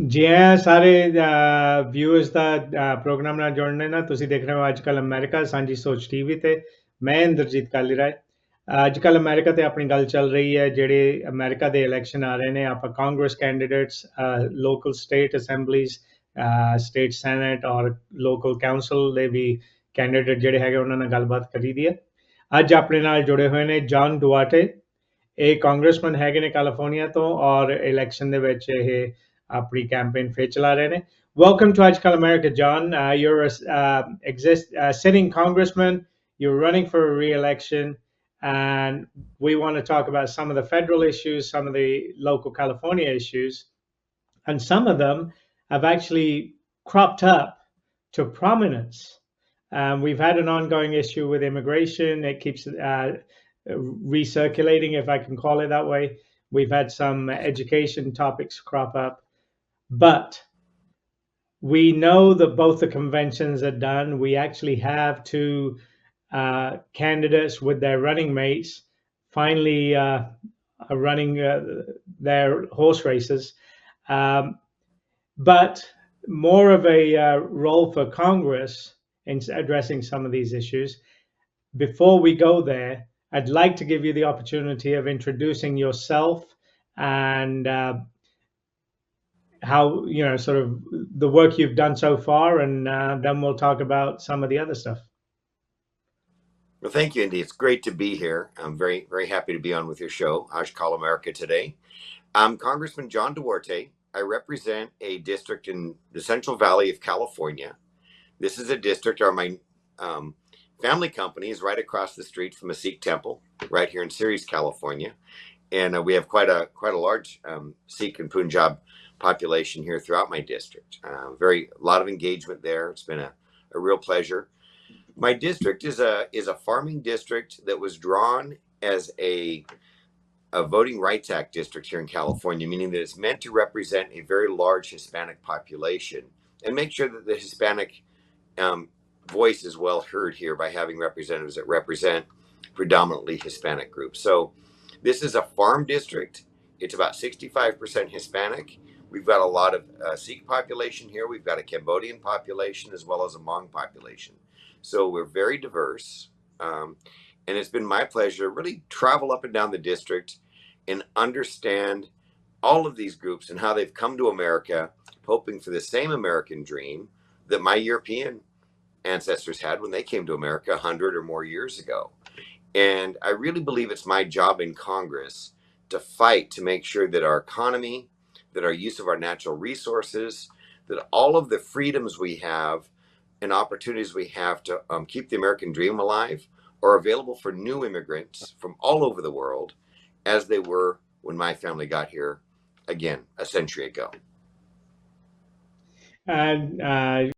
जी हाँ, सारे व्यूअर्स ਦਾ ਪ੍ਰੋਗਰਾਮ ਨਾਲ ਜੁੜਨੇ ਨਾ ਤੁਸੀਂ ਦੇਖ ਰਹੇ ਹੋ ਅੱਜ ਕੱਲ ਅਮਰੀਕਾ ਸਾਂਝੀ ਸੋਚ ਟੀਵੀ ਤੇ ਮੈਂ ਇੰਦਰਜੀਤ ਕਾਲੀਰਾਏ ਅੱਜ ਕੱਲ ਅਮਰੀਕਾ ਤੇ ਆਪਣੀ ਗੱਲ ਚੱਲ ਰਹੀ ਹੈ ਜਿਹੜੇ ਅਮਰੀਕਾ ਦੇ ਇਲੈਕਸ਼ਨ ਆ ਰਹੇ ਨੇ ਆਪਾਂ Congress candidates local state assemblies state senate ਔਰ ਲੋਕਲ ਕਾਉਂਸਲ ਦੇ ਵੀ ਕੈਂਡੀਡੇਟ ਜਿਹੜੇ ਹੈਗੇ ਉਹਨਾਂ ਨਾਲ ਗੱਲਬਾਤ ਕਰੀ ਦੀ ਹੈ ਅੱਜ ਆਪਣੇ ਨਾਲ ਜੁੜੇ ਹੋਏ ਨੇ ਜੌਨ ਡੁਆਟੇ ਇਹ ਕਾਂਗਰਸਮੈਨ ਹੈਗੇ ਨੇ ਕੈਲੀਫੋਰਨੀਆ ਤੋਂ ਔਰ ਇਲੈਕਸ਼ਨ ਦੇ ਵਿੱਚ ਇਹ ਆਪਣੀ ਕੈਂਪੇਨ ਫਿਰ ਚਲਾ ਰਹੇ ਨੇ Welcome to Ajkal America, John. You're a sitting congressman. You're running for a re-election, and we want to talk about some of the federal issues, some of the local California issues, and some of them have actually cropped up to prominence. We've had an ongoing issue with immigration. It keeps recirculating, if I can call it that way. We've had some education topics crop up, but we know that both the conventions are done. We actually have two candidates with their running mates finally running their horse races. But more of a role for Congress in addressing some of these issues. Before we go there, I'd like to give you the opportunity of introducing yourself and how, sort of the work you've done so far, and then we'll talk about some of the other stuff. Well, thank you, Indy. It's great to be here. I'm very, very happy to be on with your show, AAJ KAL America today. I'm Congressman John Duarte. I represent a district in the Central Valley of California. This is a district, or my family company is right across the street from a Sikh temple, right here in Ceres, California, and we have quite a large Sikh and Punjab population here throughout my district. A lot of engagement there. It's been a real pleasure. My district is a farming district that was drawn as a Voting Rights Act district here in California, meaning that it's meant to represent a very large Hispanic population and make sure that the Hispanic voice is well heard here by having representatives that represent predominantly Hispanic groups. So this is a farm district. It's about 65% Hispanic. We've got a lot of Sikh population here. We've got a Cambodian population as well as a Hmong population. So we're very diverse. And it's been my pleasure to really travel up and down the district and understand all of these groups and how they've come to America, hoping for the same American dream that my European ancestors had when they came to America 100 or more years ago. And I really believe it's my job in Congress to fight to make sure that our economy, that our use of our natural resources, that all of the freedoms we have and opportunities we have to keep the American dream alive are available for new immigrants from all over the world, as they were when my family got here, again, a century ago. And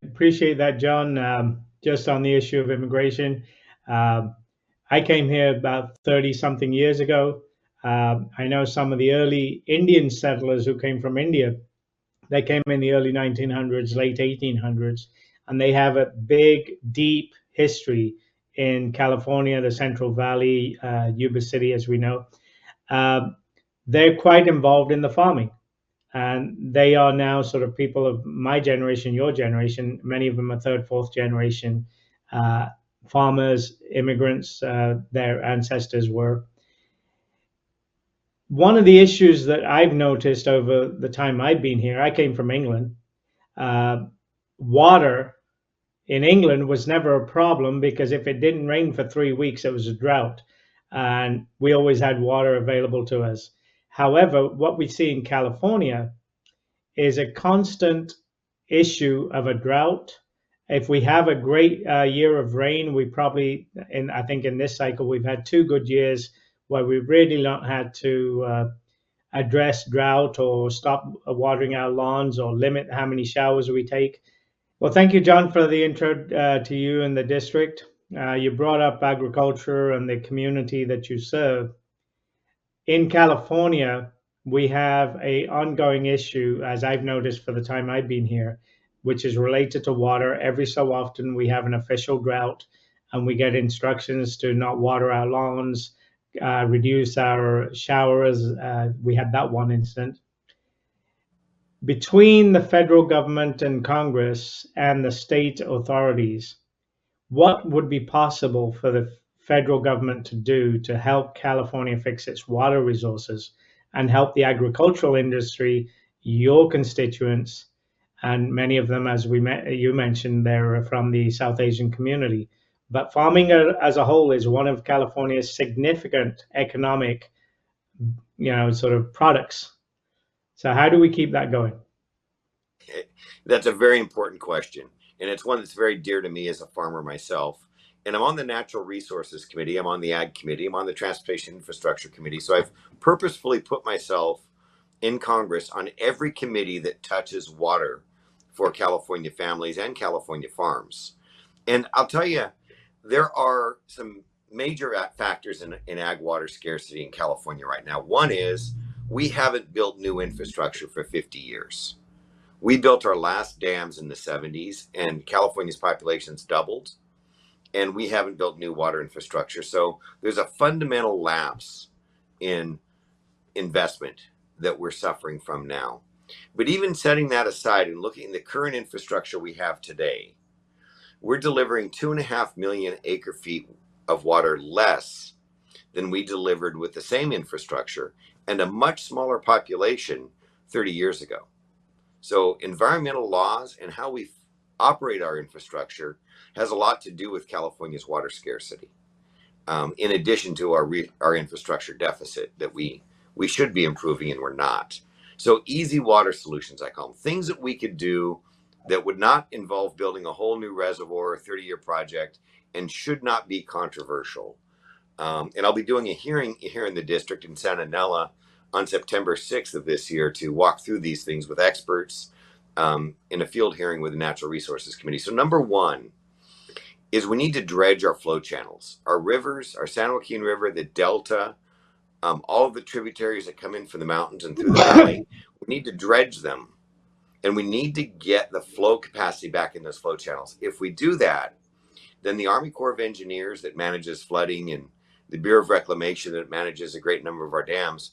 appreciate that, John. Just on the issue of immigration, I came here about 30 something years ago. I know some of the early Indian settlers who came from India. They came in the early 1900s, late 1800s, and they have a big, deep history in California, the Central Valley, Yuba City, as we know. They're quite involved in the farming. And they are now sort of people of my generation, your generation. Many of them are third, fourth generation farmers, immigrants, their ancestors were. One of the issues that I've noticed over the time I've been here, I came from England. Water in England was never a problem because if it didn't rain for 3 weeks, it was a drought. And we always had water available to us. However, what we see in California is a constant issue of a drought. If we have a great year of rain, we probably, and I think in this cycle, we've had 2 good years where we really not had to address drought or stop watering our lawns or limit how many showers we take. Well, thank you, John, for the intro to you and the district. You brought up agriculture and the community that you serve. In California, we have a ongoing issue, as I've noticed for the time I've been here, which is related to water. Every so often, we have an official drought, and we get instructions to not water our lawns, reduce our showers. We had that one incident. Between the federal government and Congress and the state authorities, what would be possible for the federal government to do to help California fix its water resources and help the agricultural industry, your constituents, and many of them, as you mentioned, they're from the South Asian community. But farming as a whole is one of California's significant economic, sort of products. So how do we keep that going? That's a very important question, and it's one that's very dear to me as a farmer myself. And I'm on the Natural Resources Committee, I'm on the Ag Committee, I'm on the Transportation Infrastructure Committee. So I've purposefully put myself in Congress on every committee that touches water for California families and California farms. And I'll tell you, there are some major factors in ag water scarcity in California right now. One is we haven't built new infrastructure for 50 years. We built our last dams in the 70s, and California's population's doubled, and we haven't built new water infrastructure. So there's a fundamental lapse in investment that we're suffering from now. But even setting that aside and looking at the current infrastructure we have today, we're delivering 2.5 million acre feet of water less than we delivered with the same infrastructure and a much smaller population 30 years ago. So environmental laws and how we operate our infrastructure has a lot to do with California's water scarcity, in addition to our infrastructure deficit that we should be improving and we're not. So easy water solutions, I call them, things that we could do that would not involve building a whole new reservoir, a 30-year project, and should not be controversial. And I'll be doing a hearing here in the district in Santa Nella on September 6th of this year to walk through these things with experts in a field hearing with the Natural Resources Committee. So number one is we need to dredge our flow channels, our rivers, our San Joaquin River, the Delta, all of the tributaries that come in from the mountains and through the valley. We need to dredge them, and we need to get the flow capacity back in those flow channels. If we do that, then the Army Corps of Engineers that manages flooding and the Bureau of Reclamation that manages a great number of our dams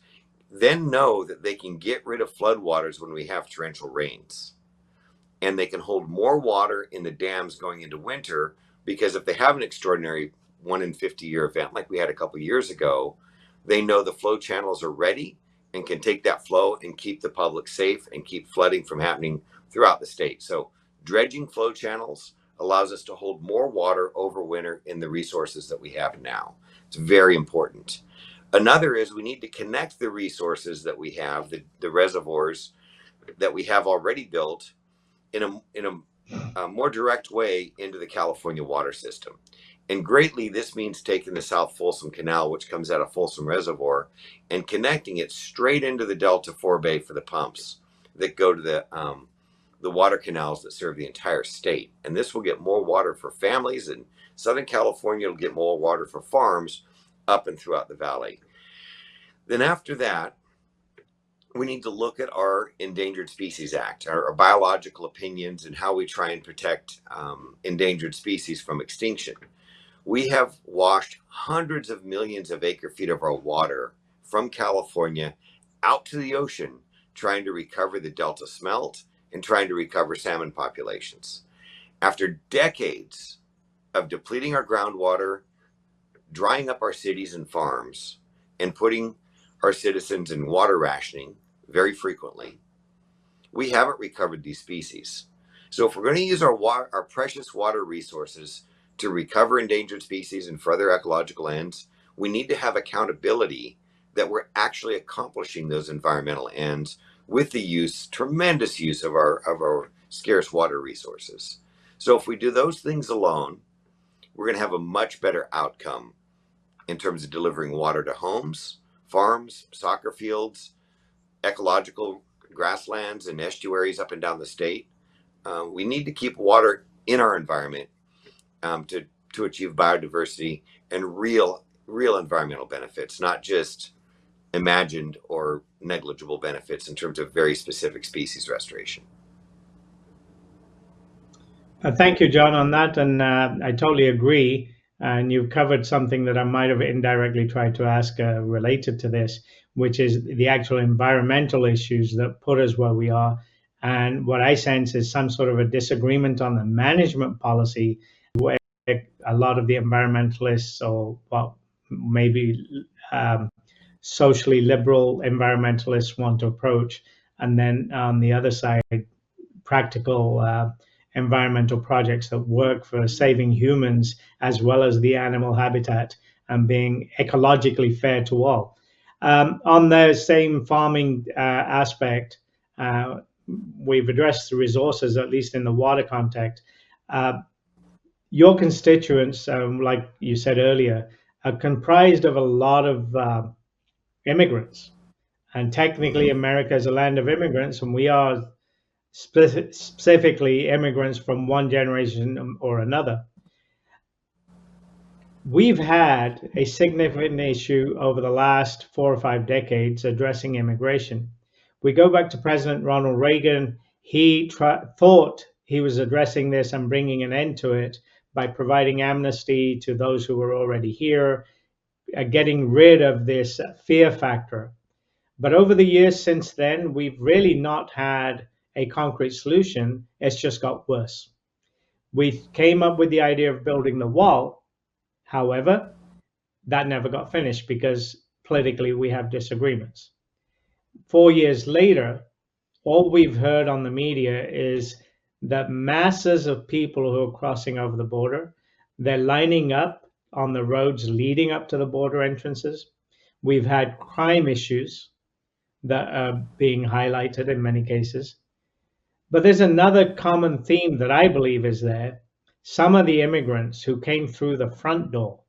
then know that they can get rid of floodwaters when we have torrential rains. And they can hold more water in the dams going into winter, because if they have an extraordinary 1 in 50-year event like we had a couple years ago, they know the flow channels are ready and can take that flow and keep the public safe and keep flooding from happening throughout the state. So dredging flow channels allows us to hold more water over winter in the resources that we have now. It's very important. Another is we need to connect the resources that we have, the reservoirs that we have already built, in a more direct way into the California water system. And greatly, this means taking the South Folsom Canal, which comes out of Folsom Reservoir, and connecting it straight into the Delta Forebay for the pumps that go to the water canals that serve the entire state. And this will get more water for families in Southern California. It'll get more water for farms up and throughout the valley. Then after that, we need to look at our Endangered Species Act, our biological opinions, and how we try and protect endangered species from extinction. We have washed hundreds of millions of acre feet of our water from California out to the ocean, trying to recover the Delta smelt and trying to recover salmon populations. After decades of depleting our groundwater, drying up our cities and farms, and putting our citizens in water rationing very frequently, we haven't recovered these species. So if we're going to use our precious water resources to recover endangered species and for other ecological ends, we need to have accountability that we're actually accomplishing those environmental ends with the tremendous use of our scarce water resources. So if we do those things alone, we're going to have a much better outcome in terms of delivering water to homes, farms, soccer fields, ecological grasslands and estuaries up and down the state. We need to keep water in our environment to achieve biodiversity and real environmental benefits, not just imagined or negligible benefits in terms of very specific species restoration. Thank you, John, on that, and I totally agree. And you've covered something that I might have indirectly tried to ask related to this, which is the actual environmental issues that put us where we are. And what I sense is some sort of a disagreement on the management policy, where a lot of the environmentalists, or well, maybe socially liberal environmentalists want to approach, and then on the other side, practical environmental projects that work for saving humans as well as the animal habitat and being ecologically fair to all. On the same farming aspect, we've addressed the resources, at least in the water context. Uh, your constituents, like you said earlier, are comprised of a lot of immigrants. And technically, America is a land of immigrants, and we are specifically immigrants from one generation or another. We've had a significant issue over the last 4 or 5 decades addressing immigration. We go back to President Ronald Reagan. He thought he was addressing this and bringing an end to it by providing amnesty to those who were already here, getting rid of this fear factor. But over the years since then, we've really not had a concrete solution. It's just got worse. We came up with the idea of building the wall. However, that never got finished because politically we have disagreements. 4 years later, all we've heard on the media is that masses of people who are crossing over the border, they're lining up on the roads leading up to the border entrances. We've had crime issues that are being highlighted in many cases. But there's another common theme that I believe is there. Some of the immigrants who came through the front door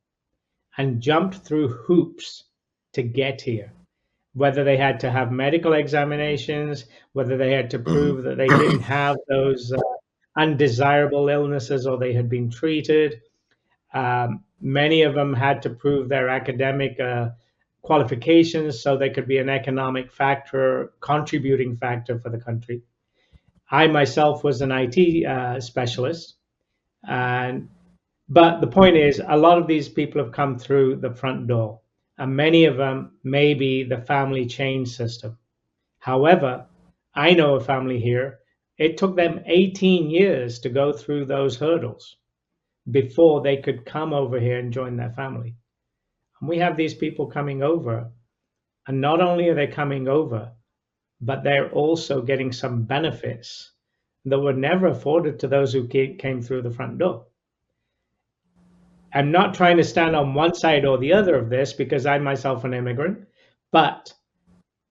and jumped through hoops to get here, whether they had to have medical examinations, whether they had to prove that they didn't have those undesirable illnesses or they had been treated. Many of them had to prove their academic qualifications so they could be an economic factor, contributing factor for the country. I myself was an IT specialist, but the point is, a lot of these people have come through the front door, and many of them may be the family chain system. However, I know a family here. It took them 18 years to go through those hurdles before they could come over here and join their family. And we have these people coming over, and not only are they coming over, but they're also getting some benefits that were never afforded to those who came through the front door. I'm not trying to stand on one side or the other of this because I'm myself an immigrant, but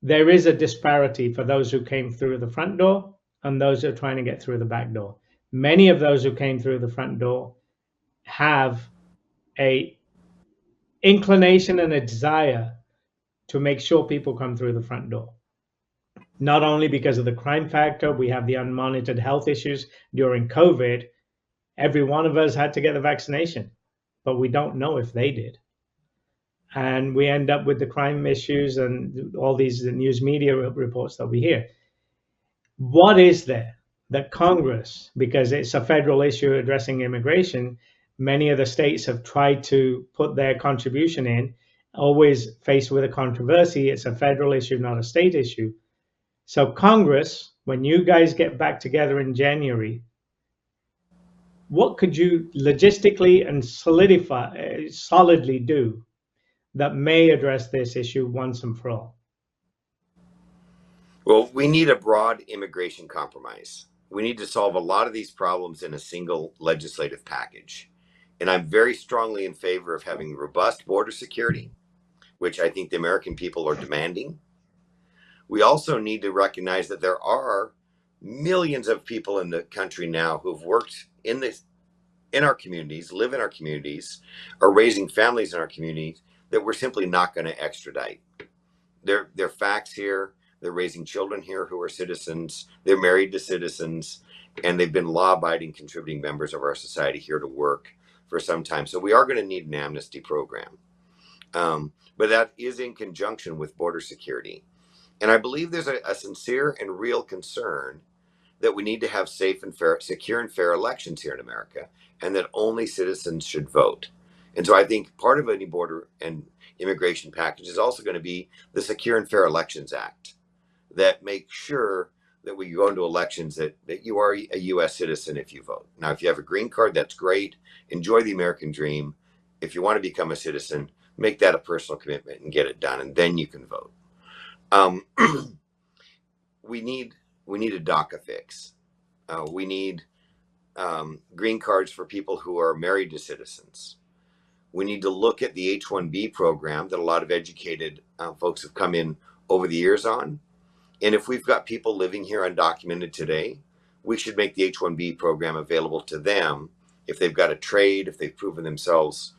there is a disparity for those who came through the front door and those who are trying to get through the back door. Many of those who came through the front door have a inclination and a desire to make sure people come through the front door. Not only because of the crime factor, we have the unmonitored health issues during COVID. Every one of us had to get the vaccination, but we don't know if they did. And we end up with the crime issues and all these news media reports that we hear. What is there that Congress, because it's a federal issue addressing immigration, many of the states have tried to put their contribution in, always faced with a controversy. It's a federal issue, not a state issue. So Congress, when you guys get back together in January, what could you logistically and solidly do that may address this issue once and for all? Well, we need a broad immigration compromise. We need to solve a lot of these problems in a single legislative package. And I'm very strongly in favor of having robust border security, which I think the American people are demanding. We also need to recognize that there are millions of people in the country now who've worked in our communities, live in our communities, are raising families in our communities that we're simply not going to extradite. They're facts here. They're raising children here who are citizens. They're married to citizens, and they've been law-abiding, contributing members of our society here to work for some time. So we are going to need an amnesty program. But that is in conjunction with border security. And I believe there's a sincere and real concern that we need to have safe and fair, secure and fair elections here in America, and that only citizens should vote. And so I think part of any border and immigration package is also going to be the Secure and Fair Elections Act that makes sure that we go into elections that you are a U.S. citizen if you vote. Now, if you have a green card, that's great. Enjoy the American dream. If you want to become a citizen, make that a personal commitment and get it done, and then you can vote. Um, we need a DACA fix. We need green cards for people who are married to citizens. We need to look at the H-1B program that a lot of educated folks have come in over the years on. And if we've got people living here undocumented today, we should make the H-1B program available to them if they've got a trade, if they've proven themselves,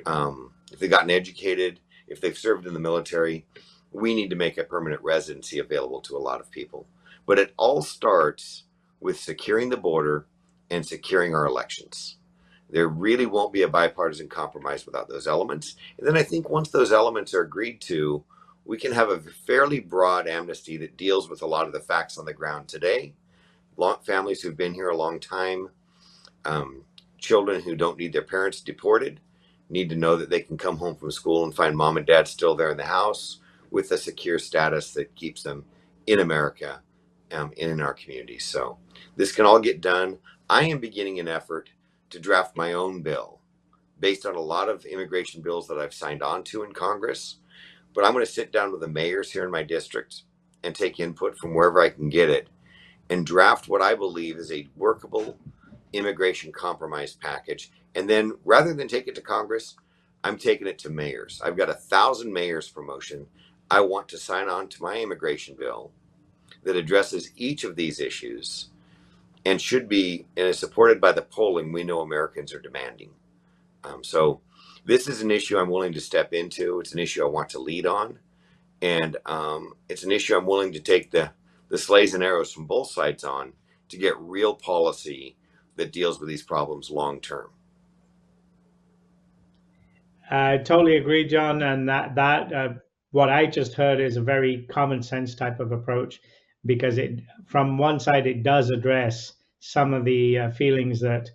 if they've gotten educated, if they've served in the military. We need to make a permanent residency available to a lot of people. But it all starts with securing the border and securing our elections. There really won't be a bipartisan compromise without those elements. And then I think once those elements are agreed to, we can have a fairly broad amnesty that deals with a lot of the facts on the ground today. Families who've been here a long time, children who don't need their parents deported, need to know that they can come home from school and find mom and dad still there in the house with a secure status that keeps them in America, in our communities. So this can all get done. I am beginning an effort to draft my own bill based on a lot of immigration bills that I've signed on to in Congress. But I'm going to sit down with the mayors here in my district and take input from wherever I can get it and draft what I believe is a workable immigration compromise package. And then rather than take it to Congress, I'm taking it to mayors. I've got 1,000 mayors for motion. I want to sign on to my immigration bill that addresses each of these issues and should be, and is supported by the polling we know Americans are demanding. So this is an issue I'm willing to step into. It's an issue I want to lead on. And it's an issue I'm willing to take the sleighs and arrows from both sides on to get real policy that deals with these problems long term. I totally agree, John. And what I just heard is a very common sense type of approach, because from one side, it does address some of the feelings that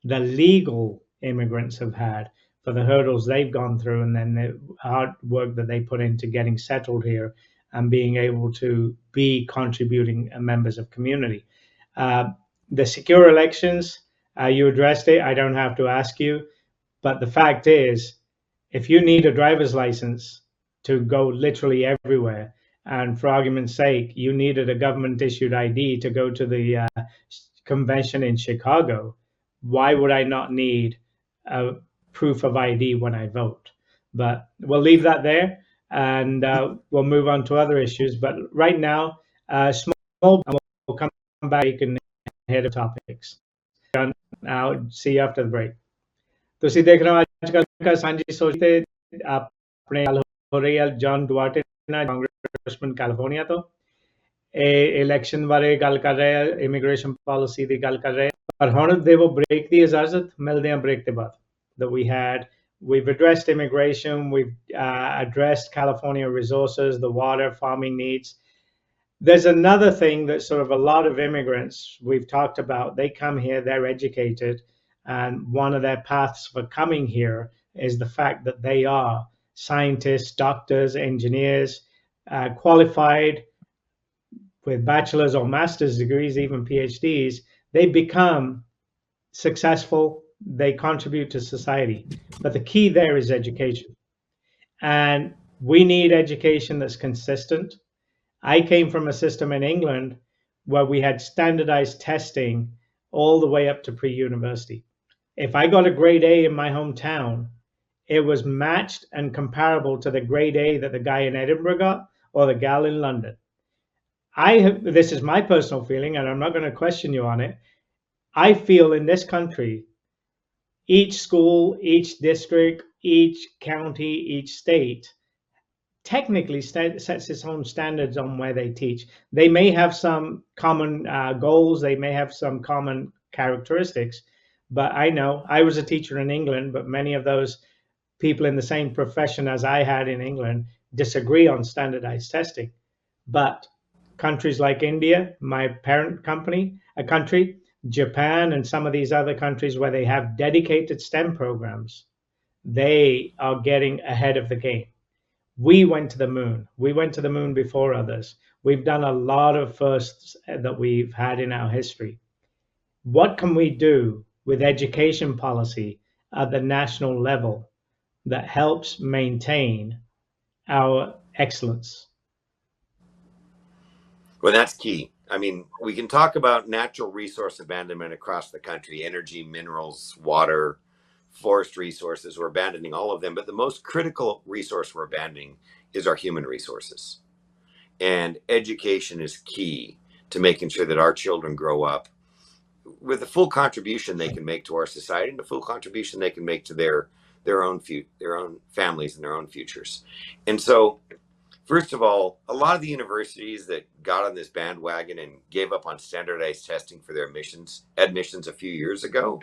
the legal immigrants have had for the hurdles they've gone through, and then the hard work that they put into getting settled here and being able to be contributing members of community. The secure elections, you addressed it. I don't have to ask you. But the fact is, if you need a driver's license to go literally everywhere, and for argument's sake, you needed a government issued ID to go to the convention in Chicago, why would I not need a proof of ID when I vote? But we'll leave that there, and we'll move on to other issues. But right now, small, and we'll come back and head of topics. I'll see you after the break. ਤੁਸੀਂ ਦੇਖ ਰਹੇ ਹੋ ਅੱਜ ਕੱਲ੍ਹ ਸਾਂਝੀ ਸੋਚ ਤੇ ਆਪਣੇ ਗੱਲ ਹੋ ਰਹੀ ਹੈ ਜੌਨ ਡੁਆਰਟੇ ਨਾਲ, ਕਾਂਗਰਸਮੈਨ ਕੈਲੀਫੋਰਨੀਆ ਤੋਂ। ਇਹ ਇਲੈਕਸ਼ਨ ਬਾਰੇ ਗੱਲ ਕਰ ਰਹੇ ਆ, ਇਮੀਗ੍ਰੇਸ਼ਨ ਪਾਲਿਸੀ ਦੀ ਗੱਲ ਕਰ ਰਹੇ ਆ। ਪਰ ਹੁਣ ਦੇਵੋ ਬ੍ਰੇਕ ਦੀ ਇਜਾਜ਼ਤ, ਮਿਲਦੇ ਹਾਂ ਬ੍ਰੇਕ ਦੇ ਬਾਅਦ। that we've addressed immigration, we've addressed California resources, the water, farming needs. There's another thing that sort of a lot of immigrants we've talked about, they come here, they're educated, and one of their paths for coming here is the fact that they are scientists, doctors, engineers, qualified with bachelor's or master's degrees, even PhDs. They become successful, they contribute to society. But the key there is education. And we need education that's consistent. I came from a system in England where we had standardized testing all the way up to pre-university. If I got a grade A in my hometown, it was matched and comparable to the grade A that the guy in Edinburgh got or the gal in London. This is my personal feeling, and I'm not going to question you on it. I feel in this country, each school, each district, each county, each state technically sets its own standards on where they teach. They may have some common goals, they may have some common characteristics, but I know I was a teacher in England, but many of those people in the same profession as I had in England disagree on standardized testing. But countries like India, my parent country, Japan, and some of these other countries where they have dedicated STEM programs, they are getting ahead of the game. We went to the moon. We went to the moon before others. We've done a lot of firsts that we've had in our history. What can we do with education policy at the national level that helps maintain our excellence? Well, that's key. I mean, we can talk about natural resource abandonment across the country: energy, minerals, water, forest resources. We're abandoning all of them. But the most critical resource we're abandoning is our human resources. And education is key to making sure that our children grow up with the full contribution they can make to our society and the full contribution they can make to their own families and their own futures. And so, first of all, a lot of the universities that got on this bandwagon and gave up on standardized testing for their admissions a few years ago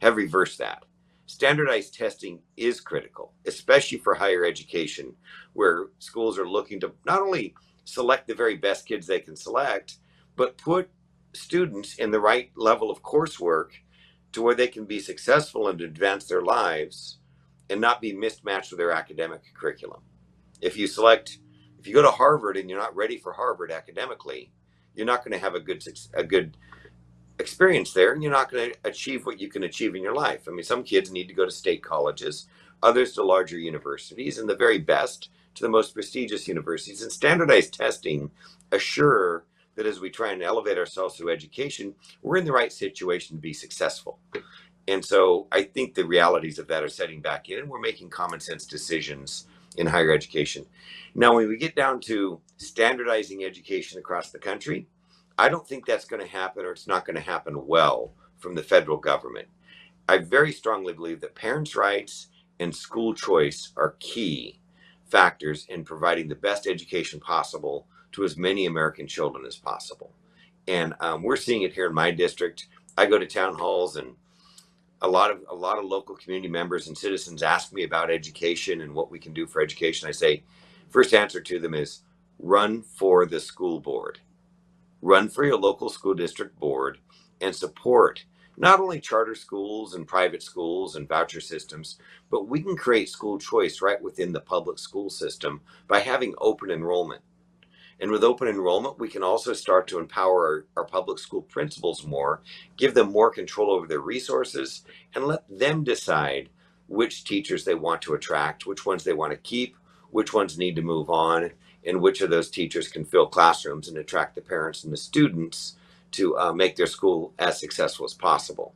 have reversed that. Standardized testing is critical, especially for higher education, where schools are looking to not only select the very best kids they can select, but put students in the right level of coursework to where they can be successful and advance their lives and not be mismatched with their academic curriculum. If you go to Harvard and you're not ready for Harvard academically, you're not going to have a good experience there, and you're not going to achieve what you can achieve in your life. I mean, some kids need to go to state colleges, others to larger universities, and the very best to the most prestigious universities. And standardized testing assure that as we try and elevate ourselves through education, we're in the right situation to be successful. And so I think the realities of that are setting back in, and we're making common sense decisions in higher education. Now, when we get down to standardizing education across the country, I don't think that's going to happen, or it's not going to happen well from the federal government. I very strongly believe that parents' rights and school choice are key factors in providing the best education possible to as many American children as possible. And we're seeing it here in my district. I go to town halls, and a lot of local community members and citizens ask me about education and what we can do for education. I say, first answer to them is run for the school board. Run for your local school district board and support not only charter schools and private schools and voucher systems, but we can create school choice right within the public school system by having open enrollment. And with open enrollment, we can also start to empower our public school principals more, give them more control over their resources, and let them decide which teachers they want to attract, which ones they want to keep, which ones need to move on, and which of those teachers can fill classrooms and attract the parents and the students to make their school as successful as possible.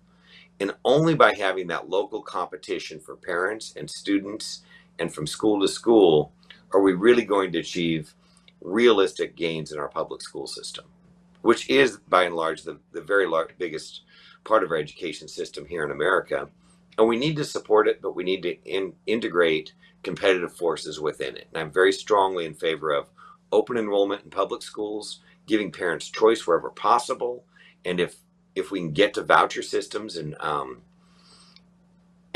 And only by having that local competition for parents and students and from school to school are we really going to achieve realistic gains in our public school system, which is by and large the very biggest part of our education system here in America. And we need to support it, but we need to integrate competitive forces within it. And I'm very strongly in favor of open enrollment in public schools, giving parents choice wherever possible. And if we can get to voucher systems and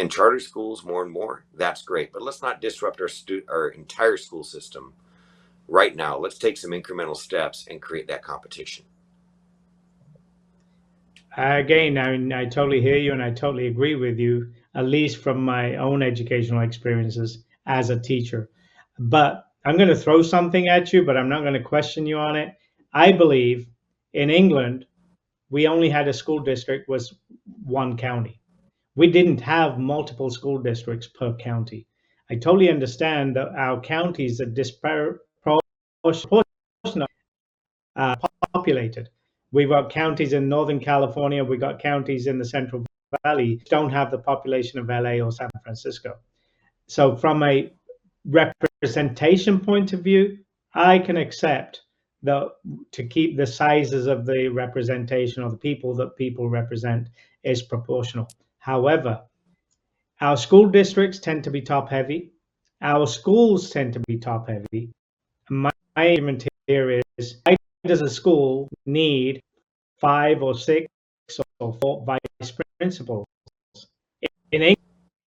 charter schools more and more, that's great. But let's not disrupt our entire school system right now. Let's take some incremental steps and create that competition. Again, I totally hear you and I totally agree with you, at least from my own educational experiences as a teacher. But I'm going to throw something at you, but I'm not going to question you on it. I believe in England, we only had a school district was one county. We didn't have multiple school districts per county. I totally understand that our counties are disproportionately populated. We've got counties in Northern California, we've got counties in the Central Valley, don't have the population of LA or San Francisco. So from a representation point of view, I can accept to keep the sizes of the representation or the people that people represent is proportional. However, our school districts tend to be top heavy. Our schools tend to be top heavy. My argument here is, why does a school need 5 or 6 or 4 vice principals? In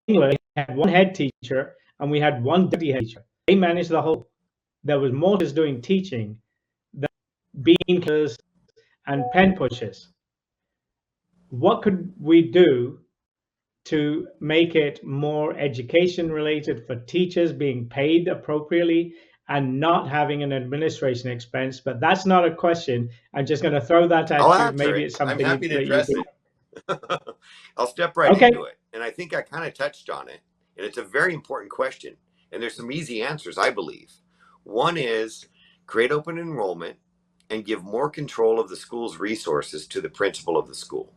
England, we had one head teacher and we had one deputy head teacher. They managed the whole. There was more just doing teaching than bean killers and pen pushers. What could we do to make it more education related for teachers being paid appropriately and not having an administration expense. But that's not a question. I'm just going to throw that I'll at you. answer Maybe it. it's I'm something happy to that you address could. it. I'll step right Okay. into it. And I think I kind of touched on it. And it's a very important question. And there's some easy answers, I believe. One is create open enrollment and give more control of the school's resources to the principal of the school.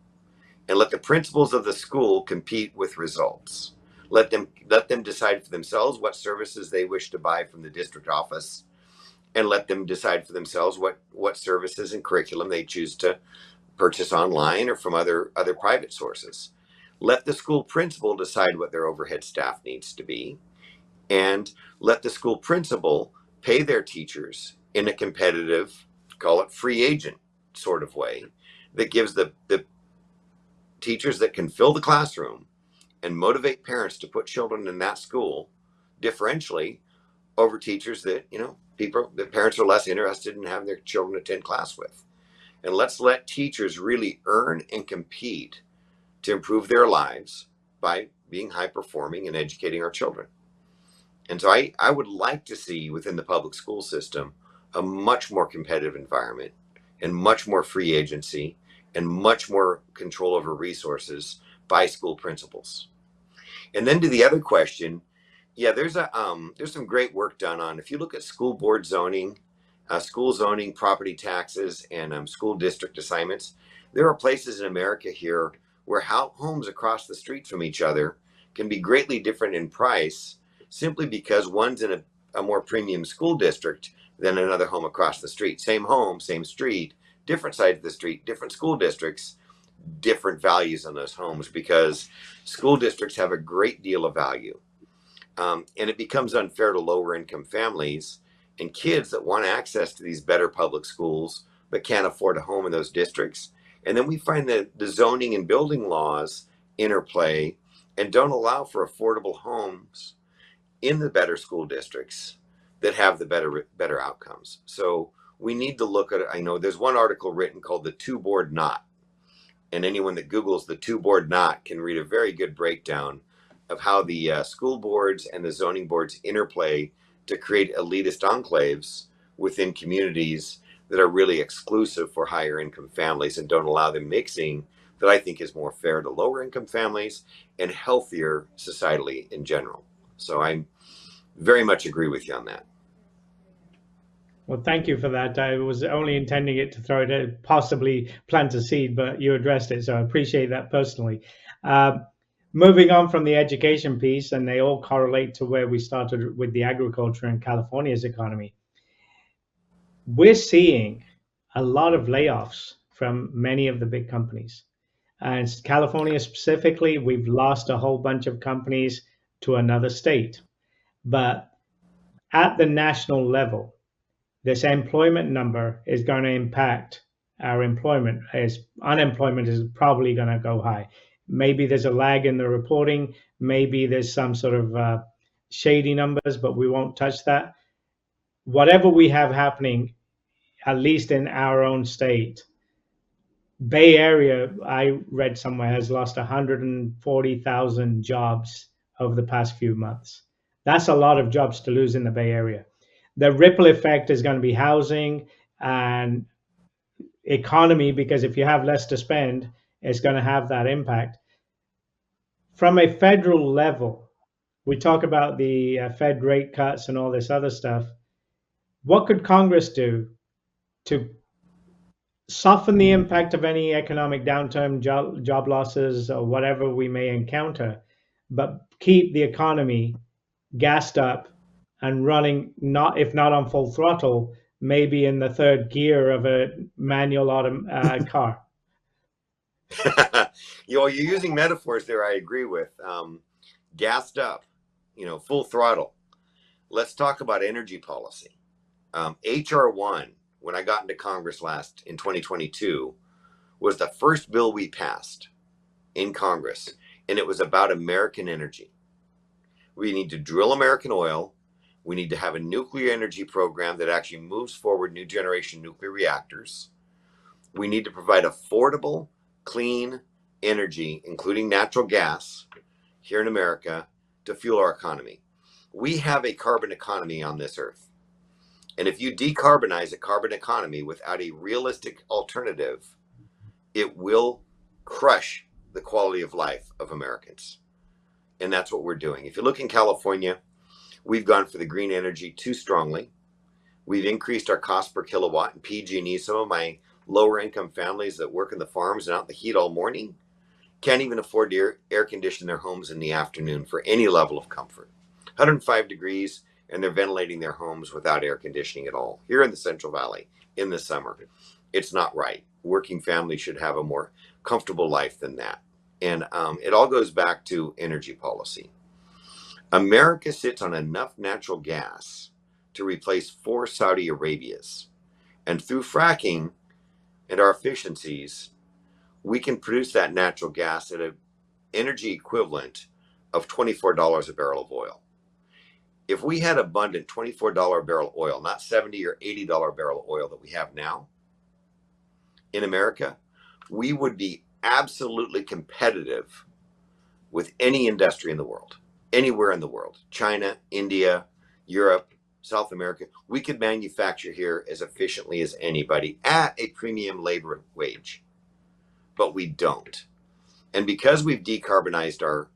And let the principals of the school compete with results. Let them decide for themselves what services they wish to buy from the district office, and let them decide for themselves what services and curriculum they choose to purchase online or from other private sources. Let the school principal decide what their overhead staff needs to be, and let the school principal pay their teachers in a competitive, call it free agent sort of way, that gives the teachers that can fill the classroom and motivate parents to put children in that school differentially over teachers that, people that parents are less interested in having their children attend class with. And let's let teachers really earn and compete to improve their lives by being high performing and educating our children. And so I would like to see within the public school system a much more competitive environment and much more free agency and much more control over resources by school principals. And then to the other question, yeah, there's some great work done on, if you look at school board zoning, school zoning, property taxes, and school district assignments. There are places in America here where homes across the street from each other can be greatly different in price simply because one's in a more premium school district than another home across the street. Same home, same street, different sides of the street, different school districts, different values on those homes because school districts have a great deal of value. And it becomes unfair to lower income families and kids that want access to these better public schools but can't afford a home in those districts. And then we find that the zoning and building laws interplay and don't allow for affordable homes in the better school districts that have the better outcomes. So we need to look at it. I know there's one article written called The Two Board Knot. And anyone that Googles the two board knot can read a very good breakdown of how the school boards and the zoning boards interplay to create elitist enclaves within communities that are really exclusive for higher income families and don't allow them mixing, that I think is more fair to lower income families and healthier societally in general. So I very much agree with you on that. Well, thank you for that. I was only intending it to throw it, possibly plant a seed, but you addressed it, so I appreciate that personally. Uh, Moving on from the education piece, and they all correlate to where we started with the agriculture and California's economy. We're seeing a lot of layoffs from many of the big companies. And California specifically, we've lost a whole bunch of companies to another state. But at the national level, this employment number is going to impact our employment. As unemployment is probably going to go high. Maybe there's a lag in the reporting. Maybe there's some sort of shady numbers, but we won't touch that. Whatever we have happening, at least in our own state, Bay Area, I read somewhere, has lost 140,000 jobs over the past few months. That's a lot of jobs to lose in the Bay Area. The ripple effect is going to be housing and economy, because if you have less to spend, it's going to have that impact. From a federal level, we talk about the Fed rate cuts and all this other stuff. What could Congress do to soften the impact of any economic downturn, job losses, or whatever we may encounter, but keep the economy gassed up and running, not if not on full throttle, maybe in the third gear of a manual car? You're using metaphors there I agree with. Gassed up, full throttle. Let's talk about energy policy. HR 1, when I got into Congress last in 2022, was the first bill we passed in Congress, and it was about American energy. We need to drill American oil. We need to have a nuclear energy program that actually moves forward new generation nuclear reactors. We need to provide affordable, clean energy, including natural gas, here in America to fuel our economy. We have a carbon economy on this earth. And if you decarbonize a carbon economy without a realistic alternative, it will crush the quality of life of Americans. And that's what we're doing. If you look in California, we've gone for the green energy too strongly. We've increased our cost per kilowatt in PG&E. Some of my lower income families that work in the farms and out in the heat all morning can't even afford to air condition their homes in the afternoon for any level of comfort. 105 degrees, and they're ventilating their homes without air conditioning at all. Here in the Central Valley in the summer, it's not right. Working families should have a more comfortable life than that. And it all goes back to energy policy. America sits on enough natural gas to replace 4 Saudi Arabias. And through fracking and our efficiencies, we can produce that natural gas at an energy equivalent of $24 a barrel of oil. If we had abundant $24 a barrel oil, not $70 or $80 barrel oil that we have now in America, we would be absolutely competitive with any industry in the world, anywhere in the world, China, India, Europe, South America. We could manufacture here as efficiently as anybody at a premium labor wage, but we don't. And because we've decarbonized our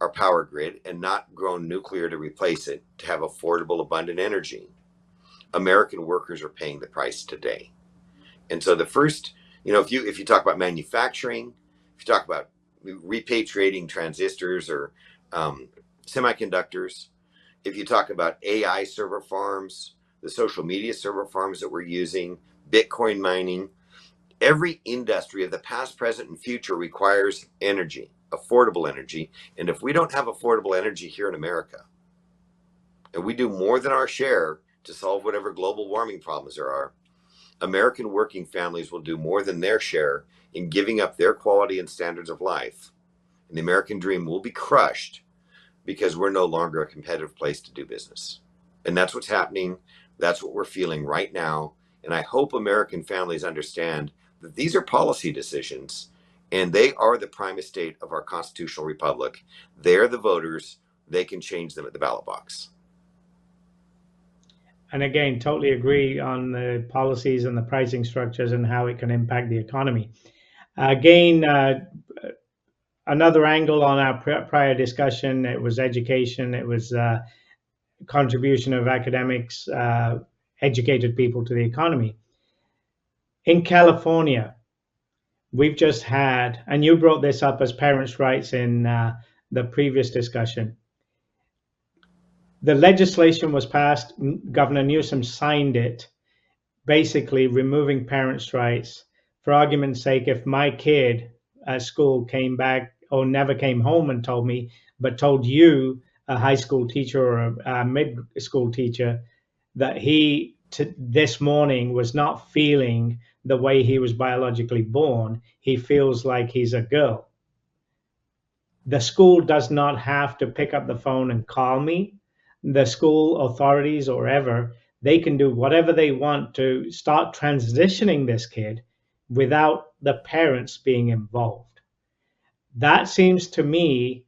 power grid and not grown nuclear to replace it, to have affordable, abundant energy, American workers are paying the price today. And so the first, if you talk about manufacturing, if you talk about repatriating transistors or semiconductors, if you talk about AI server farms, the social media server farms that we're using, Bitcoin mining, every industry of the past, present, and future requires energy, affordable energy. And if we don't have affordable energy here in America, and we do more than our share to solve whatever global warming problems there are, American working families will do more than their share in giving up their quality and standards of life. And the American dream will be crushed because we're no longer a competitive place to do business. And that's what's happening. That's what we're feeling right now. And I hope American families understand that these are policy decisions and they are the prime estate of our constitutional republic. They're the voters. They can change them at the ballot box. And again, totally agree on the policies and the pricing structures and how it can impact the economy. Again, another angle on our prior discussion, it was education, it was contribution of academics, educated people to the economy. In California, we've just had, and you brought this up as parents' rights in the previous discussion, the legislation was passed, Governor Newsom signed it, basically removing parents' rights. For argument's sake, if my kid at school came back or never came home and told me, but told you, a high school teacher or a mid-school teacher, that he this morning was not feeling the way he was biologically born, he feels like he's a girl. The school does not have to pick up the phone and call me. The school authorities or ever, they can do whatever they want to start transitioning this kid without the parents being involved. That seems to me,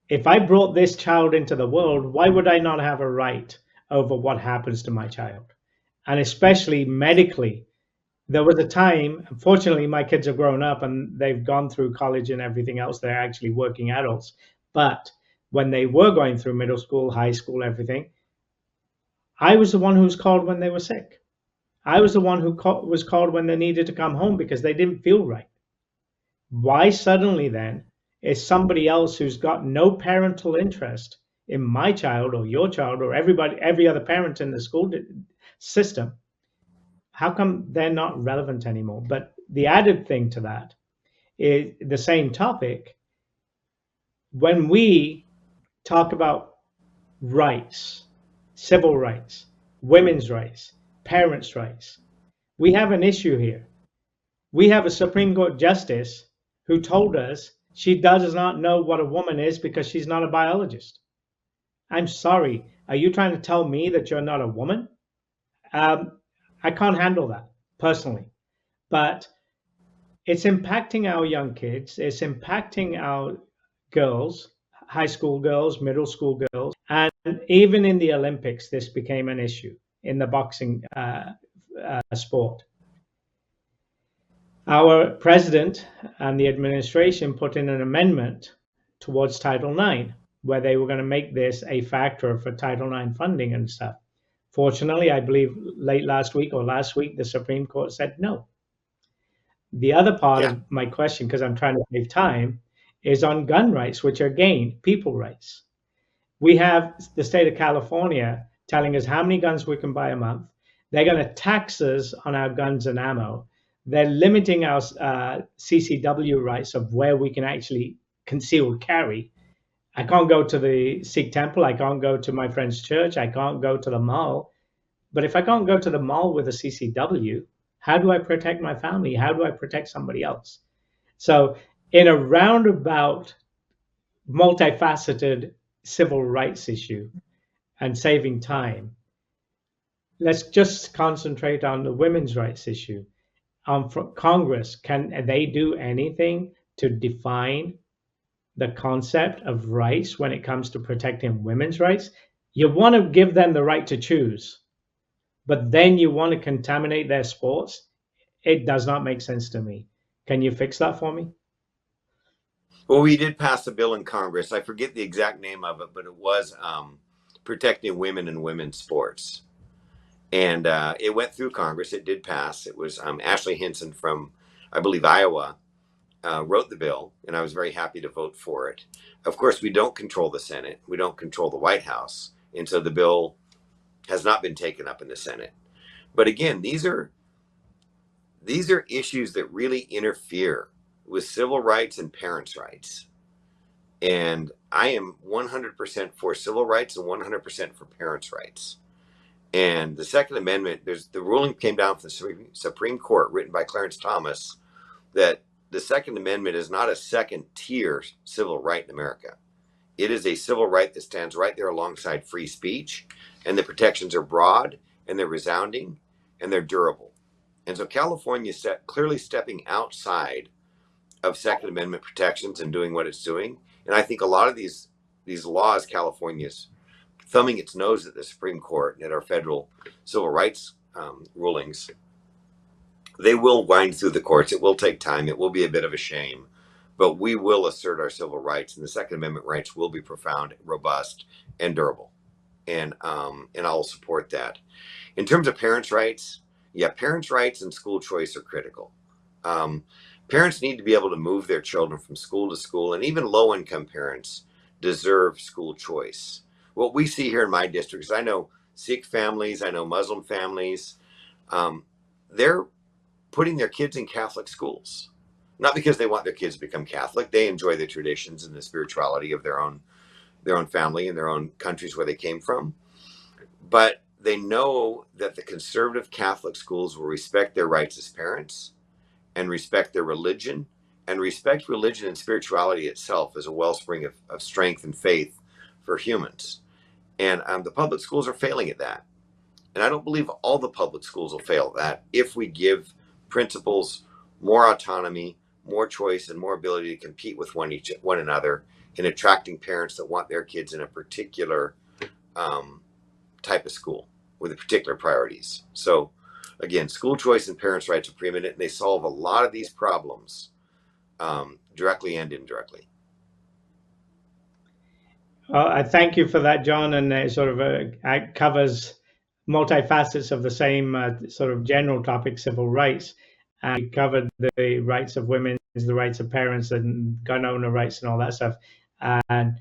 if I brought this child into the world, why would I not have a right over what happens to my child? And especially medically. There was a time, unfortunately, my kids have grown up and they've gone through college and everything else. They're actually working adults. But when they were going through middle school, high school, everything, I was the one who was called when they were sick. I was the one who was called when they needed to come home because they didn't feel right. Why suddenly then is somebody else who's got no parental interest in my child or your child or every other parent in the school system, how come they're not relevant anymore? But the added thing to that is the same topic. When we talk about rights, civil rights, women's rights, parents' rights, we have an issue here. We have a Supreme Court justice who told us she does not know what a woman is because she's not a biologist. I'm sorry. Are you trying to tell me that you're not a woman? I can't handle that personally, but it's impacting our young kids. It's impacting our girls, high school girls, middle school girls, and even in the Olympics, this became an issue. in the boxing sport. Our president and the administration put in an amendment towards Title IX, where they were going to make this a factor for Title IX funding and stuff. Fortunately, I believe late last week or last week, the Supreme Court said no. The other part Yeah. of my question, because I'm trying to save time, is on gun rights, which are, again, people rights. We have the state of California telling us how many guns we can buy a month. They're going to tax us on our guns and ammo. They're limiting our CCW rights of where we can actually conceal carry. I can't go to the Sikh temple. I can't go to my friend's church. I can't go to the mall. But if I can't go to the mall with a CCW, how do I protect my family? How do I protect somebody else? So, in a roundabout, multifaceted civil rights issue and saving time, let's just concentrate on the women's rights issue. Congress, can they do anything to define the concept of rights when it comes to protecting women's rights? You want to give them the right to choose, but then you want to contaminate their sports. It does not make sense to me. Can you fix that for me? Well, we did pass a bill in Congress. I forget the exact name of it, but it was protecting women in women's sports. And it went through Congress. It did pass. It was Ashley Hinson from, I believe, Iowa, wrote the bill, and I was very happy to vote for it. Of course, we don't control the Senate. We don't control the White House. And so the bill has not been taken up in the Senate. But again, these are issues that really interfere with civil rights and parents' rights. And I am 100% for civil rights and 100% for parents' rights. And the Second Amendment, the ruling came down from the Supreme Court, written by Clarence Thomas, that the Second Amendment is not a second-tier civil right in America. It is a civil right that stands right there alongside free speech, and the protections are broad, and they're resounding, and they're durable. And so California is clearly stepping outside of Second Amendment protections and doing what it's doing. And I think a lot of these laws, California's thumbing its nose at the Supreme Court and at our federal civil rights rulings, they will wind through the courts. It will take time. It will be a bit of a shame, but we will assert our civil rights, and the Second Amendment rights will be profound, robust, and durable. And I'll support that. In terms of parents' rights, yeah, parents' rights and school choice are critical. Parents need to be able to move their children from school to school, and even low-income parents deserve school choice. What we see here in my district is, I know Sikh families, I know Muslim families, they're putting their kids in Catholic schools, not because they want their kids to become Catholic. They enjoy the traditions and the spirituality of their own family and their own countries where they came from. But they know that the conservative Catholic schools will respect their rights as parents and respect their religion and respect religion and spirituality itself as a wellspring of strength and faith for humans. And the public schools are failing at that. And I don't believe all the public schools will fail at that if we give principals more autonomy, more choice, and more ability to compete with one another in attracting parents that want their kids in a particular type of school with particular priorities. So again, school choice and parents' rights are preeminent, and they solve a lot of these problems directly and indirectly. I thank you for that, John, and it sort of covers multifacets of the same sort of general topic, civil rights. And we covered the rights of women, the rights of parents, and gun owner rights, and all that stuff. And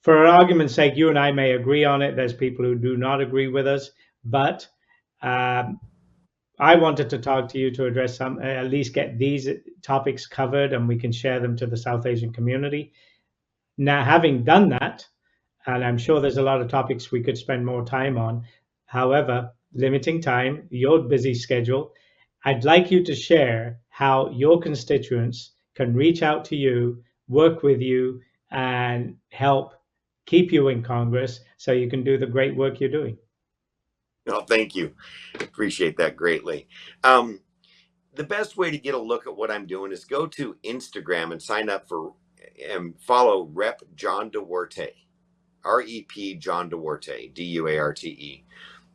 for argument's sake, you and I may agree on it. There's people who do not agree with us, but I wanted to talk to you to address some, at least get these topics covered, and we can share them to the South Asian community. Now, having done that, and I'm sure there's a lot of topics we could spend more time on. However, limiting time, your busy schedule, I'd like you to share how your constituents can reach out to you, work with you, and help keep you in Congress so you can do the great work you're doing. Oh, thank you. Appreciate that greatly. The best way to get a look at what I'm doing is go to Instagram and sign up for and follow Rep. John Duarte, REP John Duarte, Duarte.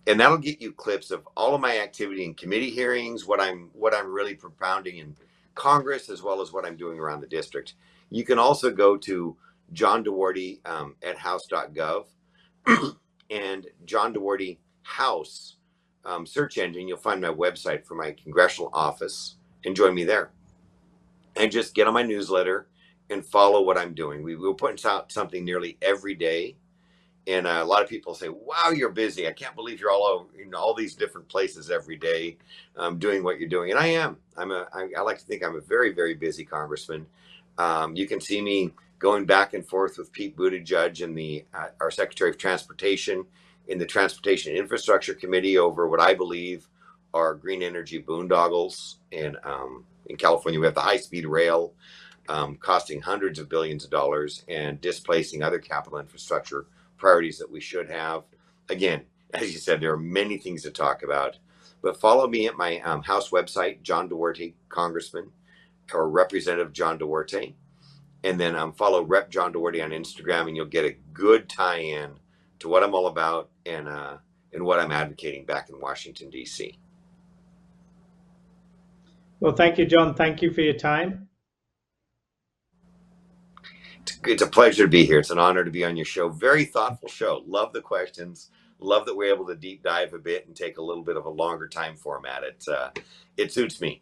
and that'll get you clips of all of my activity in committee hearings, what I'm really propounding in Congress, as well as what I'm doing around the district. You can also go to John Duarte at house.gov and John Duarte House search engine. You'll find my website for my congressional office and join me there. And just get on my newsletter and follow what I'm doing. We're putting out something nearly every day. And a lot of people say, "Wow, you're busy. I can't believe you're all over in all these different places every day, doing what you're doing." And I am. I like to think I'm a very, very busy congressman. You can see me going back and forth with Pete Buttigieg and our Secretary of Transportation in the Transportation Infrastructure Committee over what I believe are green energy boondoggles. And in California, we have the high-speed rail costing hundreds of billions of dollars and displacing other capital infrastructure priorities that we should have. Again, as you said, there are many things to talk about, but follow me at my House website, John Duarte, Congressman, or Representative John Duarte, and then follow Rep John Duarte on Instagram, and you'll get a good tie-in to what I'm all about and what I'm advocating back in Washington, D.C. Well, thank you, John. Thank you for your time. It's a pleasure to be here. It's an honor to be on your show. Very thoughtful show. Love the questions. Love that we're able to deep dive a bit and take a little bit of a longer time format. It suits me.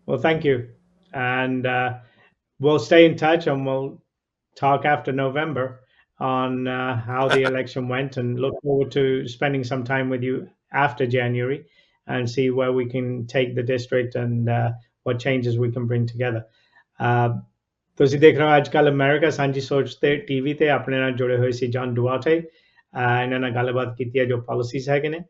Well, thank you. And we'll stay in touch and we'll talk after November on how the election went, and look forward to spending some time with you after January and see where we can take the district and what changes we can bring together. ਤੁਸੀਂ ਦੇਖ ਰਹੇ ਹੋ ਅੱਜ ਕੱਲ America ਸਾਂਝੀ ਸੋਚ ਤੇ TV ਤੇ ਆਪਣੇ ਨਾਲ ਜੁੜੇ ਹੋਏ ਸੀ ਜੌਨ ਡੁਆਰਟੇ। ਇਹਨਾਂ ਨਾਲ ਗੱਲਬਾਤ ਕੀਤੀ ਹੈ ਜੋ ਪਾਲਿਸੀਜ਼ ਹੈਗੇ ਨੇ।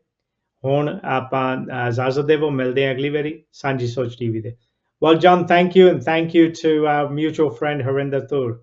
ਹੁਣ ਆਪਾਂ ਇਜਾਜ਼ਤ ਦੇਵੋ, ਮਿਲਦੇ ਹਾਂ ਅਗਲੀ ਵਾਰੀ ਸਾਂਝੀ ਸੋਚ ਟੀਵੀ ਤੇ। Well, John, thank you, and thank you to our mutual friend Harinder Thur.